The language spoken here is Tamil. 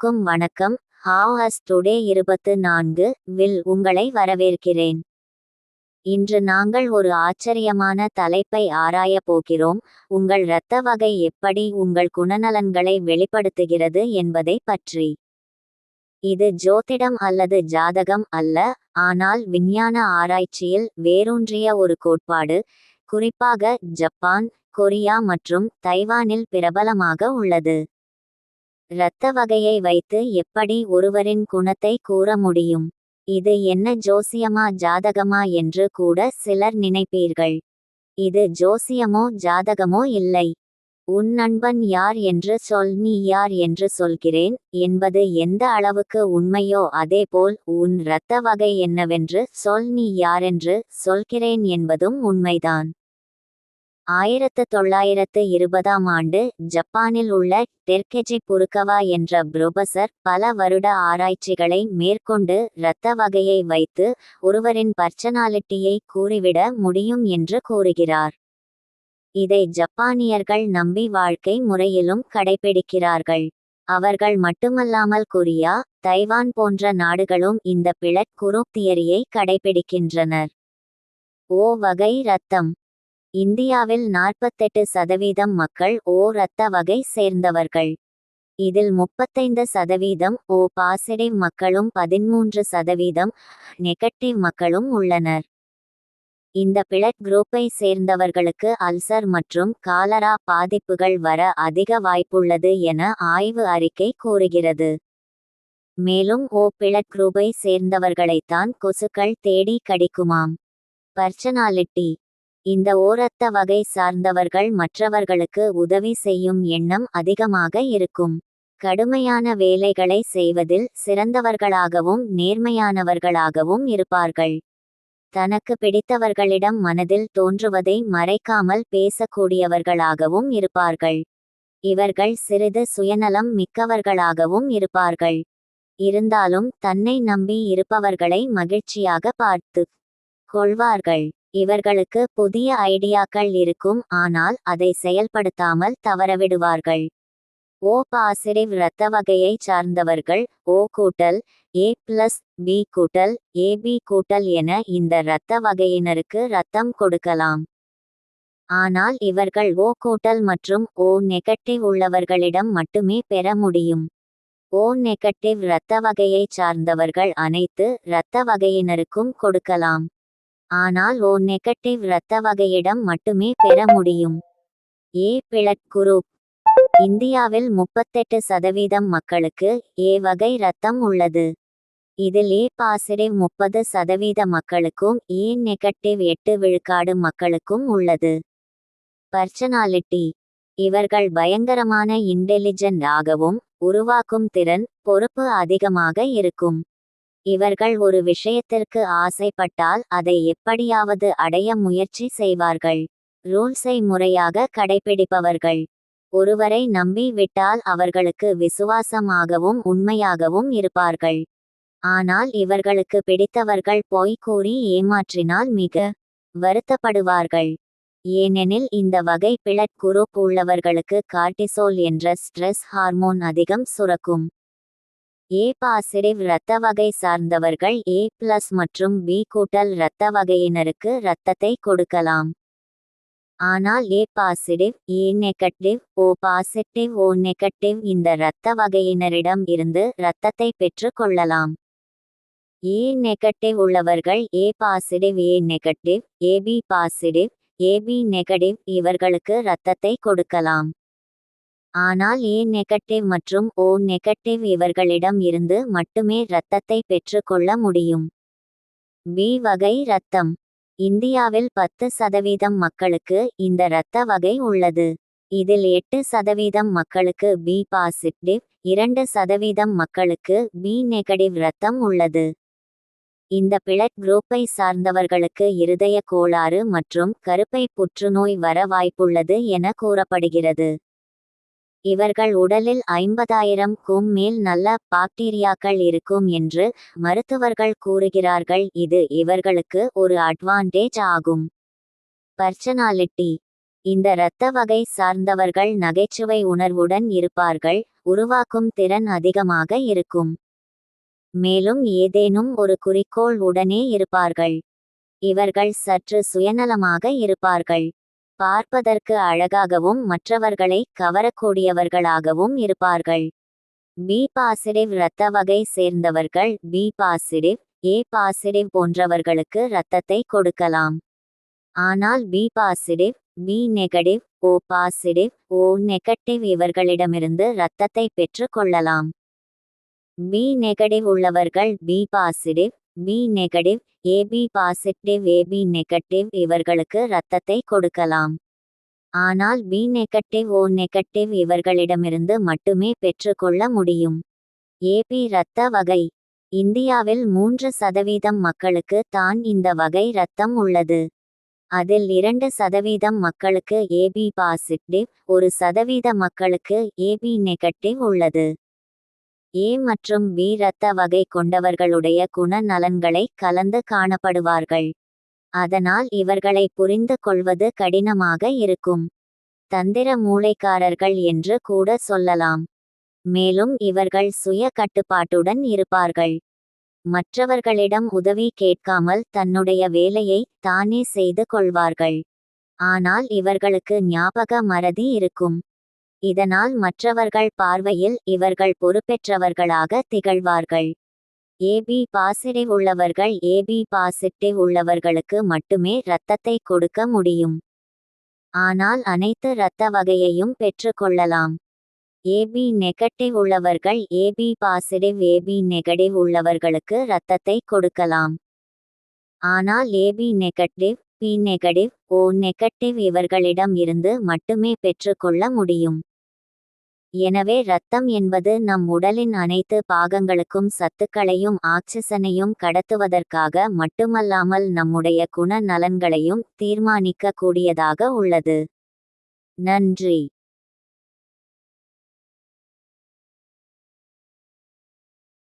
அனைவருக்கும் வணக்கம். ஹாவ் டுடே 24 வில் உங்களை வரவேற்கிறேன். இன்று நாங்கள் ஒரு ஆச்சரியமான தலைப்பை ஆராயப் போகிறோம். உங்கள் இரத்த வகை எப்படி உங்கள் குணநலன்களை வெளிப்படுத்துகிறது என்பதை பற்றி. இது ஜோதிடம் அல்லது ஜாதகம் அல்ல, ஆனால் விஞ்ஞான ஆராய்ச்சியில் வேரூன்றிய ஒரு கோட்பாடு, குறிப்பாக ஜப்பான், கொரியா மற்றும் தைவானில் பிரபலமாக உள்ளது. இரத்த வகையை வைத்து எப்படி ஒருவரின் குணத்தை கூற முடியும்? இது என்ன ஜோசியமா ஜாதகமா என்று கூட சிலர் நினைப்பீர்கள். இது ஜோசியமோ ஜாதகமோ இல்லை. உன் நண்பன் யார் என்று சொல், நீ யார் என்று சொல்கிறேன் என்பது எந்த அளவுக்கு உண்மையோ அதேபோல் உன் இரத்த வகை என்னவென்று சொல், நீ யாரென்று சொல்கிறேன் என்பதும் உண்மைதான். 1920ஆம் ஆண்டு ஜப்பானில் உள்ள டெர்கெஜி புருகவா என்ற புரொபசர் பல வருட ஆராய்ச்சிகளை மேற்கொண்டு இரத்த வகையை வைத்து ஒருவரின் பர்சனாலிட்டியை கூறிவிட முடியும் என்று கூறுகிறார். இதை ஜப்பானியர்கள் நம்பி வாழ்க்கை முறையிலும் கடைபிடிக்கிறார்கள். அவர்கள் மட்டுமல்லாமல் கொரியா, தைவான் போன்ற நாடுகளும் இந்த பிளட் குரூப் தியரியை கடைபிடிக்கின்றனர். ஓ வகை இரத்தம். இந்தியாவில் 48% மக்கள் ஓ இரத்த வகை சேர்ந்தவர்கள். இதில் 35% ஓ பாசிட்டிவ் மக்களும் 13% நெகட்டிவ் மக்களும் உள்ளனர். இந்த பிளட் குரூப்பை சேர்ந்தவர்களுக்கு அல்சர் மற்றும் காலரா பாதிப்புகள் வர அதிக வாய்ப்புள்ளது என ஆய்வு அறிக்கை கூறுகிறது. மேலும் ஓ பிளட் குரூப்பை சேர்ந்தவர்களைத்தான் கொசுக்கள் தேடி கடிக்குமாம். பர்சனாலிட்டி. இந்த ஓரத்த வகை சார்ந்தவர்கள் மற்றவர்களுக்கு உதவி செய்யும் எண்ணம் அதிகமாக இருக்கும். கடுமையான வேலைகளை செய்வதில் சிறந்தவர்களாகவும் நேர்மையானவர்களாகவும் இருப்பார்கள். தனக்கு பிடித்தவர்களிடம் மனதில் தோன்றுவதை மறைக்காமல் பேசக்கூடியவர்களாகவும் இருப்பார்கள். இவர்கள் சிறிது சுயநலம் மிக்கவர்களாகவும் இருப்பார்கள். இருந்தாலும் தன்னை நம்பி இருப்பவர்களை மகிழ்ச்சியாக பார்த்து கொள்வார்கள். இவர்களுக்கு புதிய ஐடியாக்கள் இருக்கும், ஆனால் அதை செயல்படுத்தாமல் தவறவிடுவார்கள். ஓ பாசிட்டிவ் இரத்த வகையை சார்ந்தவர்கள் O+B+B+AB என இந்த இரத்த வகையினருக்கு இரத்தம் கொடுக்கலாம். ஆனால் இவர்கள் O- மற்றும் O- உள்ளவர்களிடம் மட்டுமே பெற முடியும். O- இரத்த வகையை சார்ந்தவர்கள் அனைத்து இரத்த வகையினருக்கும் கொடுக்கலாம். ஆனால் O- இரத்த வகையிடம் மட்டுமே பெற முடியும். ஏ பிளட் குரூப். இந்தியாவில் 38% மக்களுக்கு ஏ வகை இரத்தம் உள்ளது. இதில் ஏ பாசிட்டிவ் 30% மக்களுக்கும் ஏ நெகட்டிவ் 8% மக்களுக்கும் உள்ளது. பர்சனாலிட்டி. இவர்கள் பயங்கரமான இன்டெலிஜென்ட் ஆகவும் உருவாக்கும் திறன், பொறுப்பு அதிகமாக இருக்கும். இவர்கள் ஒரு விஷயத்திற்கு ஆசைப்பட்டால் அதை எப்படியாவது அடைய முயற்சி செய்வார்கள். ரூல்ஸை முறையாக கடைபிடிப்பவர்கள். ஒருவரை நம்பி விட்டால் அவர்களுக்கு விசுவாசமாகவும் உண்மையாகவும் இருப்பார்கள். ஆனால் இவர்களுக்கு பிடித்தவர்கள் பொய் கூறி ஏமாற்றினால் மிக வருத்தப்படுவார்கள். ஏனெனில் இந்த வகை பிளட் குரூப் உள்ளவர்களுக்கு கார்டிசோல் என்ற ஸ்ட்ரெஸ் ஹார்மோன் அதிகம் சுரக்கும். ஏ பாசிட்டிவ் இரத்த வகை சார்ந்தவர்கள் A+ மற்றும் B- இரத்த வகையினருக்கு இரத்தத்தை கொடுக்கலாம். ஆனால் A positive, A negative, O positive, O negative இந்த இரத்த வகையினரிடம் இருந்து இரத்தத்தை பெற்று கொள்ளலாம். ஏ நெகட்டிவ் உள்ளவர்கள் A positive, A negative, AB positive, AB negative இவர்களுக்கு இரத்தத்தை கொடுக்கலாம். ஆனால் ஏ நெகட்டிவ் மற்றும் ஓ நெகட்டிவ் இவர்களிடம் இருந்து மட்டுமே இரத்தத்தை பெற்று கொள்ள முடியும். பி வகை இரத்தம். இந்தியாவில் 10% மக்களுக்கு இந்த இரத்த வகை உள்ளது. இதில் 8% மக்களுக்கு பி பாசிட்டிவ், 2% மக்களுக்கு பி நெகட்டிவ் இரத்தம் உள்ளது. இந்த பிளட் குரூப்பை சார்ந்தவர்களுக்கு இருதய கோளாறு மற்றும் கருப்பை புற்றுநோய் வர வாய்ப்புள்ளது என கூறப்படுகிறது. இவர்கள் உடலில் 50,000க்கும் மேல் நல்ல பாக்டீரியாக்கள் இருக்கும் என்று மருத்துவர்கள் கூறுகிறார்கள். இது இவர்களுக்கு ஒரு அட்வான்டேஜ் ஆகும். பர்சனாலிட்டி. இந்த இரத்த வகை சார்ந்தவர்கள் நகைச்சுவை உணர்வுடன் இருப்பார்கள், உருவாக்கும் திறன் அதிகமாக இருக்கும். மேலும் ஏதேனும் ஒரு குறிக்கோள் உடனே இருப்பார்கள். இவர்கள் சற்று சுயநலமாக இருப்பார்கள். பார்ப்பதற்கு அழகாகவும் மற்றவர்களை கவரக்கூடியவர்களாகவும் இருப்பார்கள். பி பாசிட்டிவ் இரத்த வகை சேர்ந்தவர்கள் பி பாசிட்டிவ், ஏ பாசிட்டிவ் போன்றவர்களுக்கு இரத்தத்தை கொடுக்கலாம். ஆனால் B positive, B negative, O positive, O negative இவர்களிடமிருந்து இரத்தத்தை பெற்று கொள்ளலாம். பி நெகட்டிவ் உள்ளவர்கள் B positive, B negative, AB positive, AB negative இவர்களுக்கு இரத்தத்தை கொடுக்கலாம். ஆனால் பி நெகட்டிவ், ஓ நெகட்டிவ் இவர்களிடமிருந்து மட்டுமே பெற்றுக்கொள்ள முடியும். ஏபி இரத்த வகை. இந்தியாவில் 3% மக்களுக்கு தான் இந்த வகை இரத்தம் உள்ளது. அதில் 2% மக்களுக்கு ஏபி பாசிட்டிவ், 1% மக்களுக்கு ஏபி நெகட்டிவ் உள்ளது. ஏ மற்றும் பி இரத்த வகை கொண்டவர்களுடைய குணநலன்களை கலந்து காணப்படுவார்கள். அதனால் இவர்களை புரிந்து கொள்வது கடினமாக இருக்கும். தந்திர மூளைக்காரர்கள் என்று கூட சொல்லலாம். மேலும் இவர்கள் சுய கட்டுப்பாட்டுடன் இருப்பார்கள். மற்றவர்களிடம் உதவி கேட்காமல் தன்னுடைய வேலையை தானே செய்து கொள்வார்கள். ஆனால் இவர்களுக்கு ஞாபக மறதி இருக்கும். இதனால் மற்றவர்கள் பார்வையில் இவர்கள் பொறுப்பேற்றவர்களாக திகழ்வார்கள். ஏபி பாசிட்டிவ் உள்ளவர்கள் ஏபி பாசிட்டிவ் உள்ளவர்களுக்கு மட்டுமே இரத்தத்தை கொடுக்க முடியும். ஆனால் அனைத்து இரத்த வகையையும் பெற்றுக்கொள்ளலாம். ஏபி நெகட்டிவ் உள்ளவர்கள் ஏபி பாசிட்டிவ் ஏபி நெகட்டிவ் உள்ளவர்களுக்கு இரத்தத்தை கொடுக்கலாம். ஆனால் AB negative, B negative, O negative இவர்களிடம் இருந்து மட்டுமே பெற்றுக்கொள்ள முடியும். எனவே இரத்தம் என்பது நம் உடலின் அனைத்து பாகங்களுக்கும் சத்துக்களையும் ஆக்சிசனையும் கடத்துவதற்காக மட்டுமல்லாமல் நம்முடைய குண நலன்களையும் தீர்மானிக்க கூடியதாக உள்ளது. நன்றி.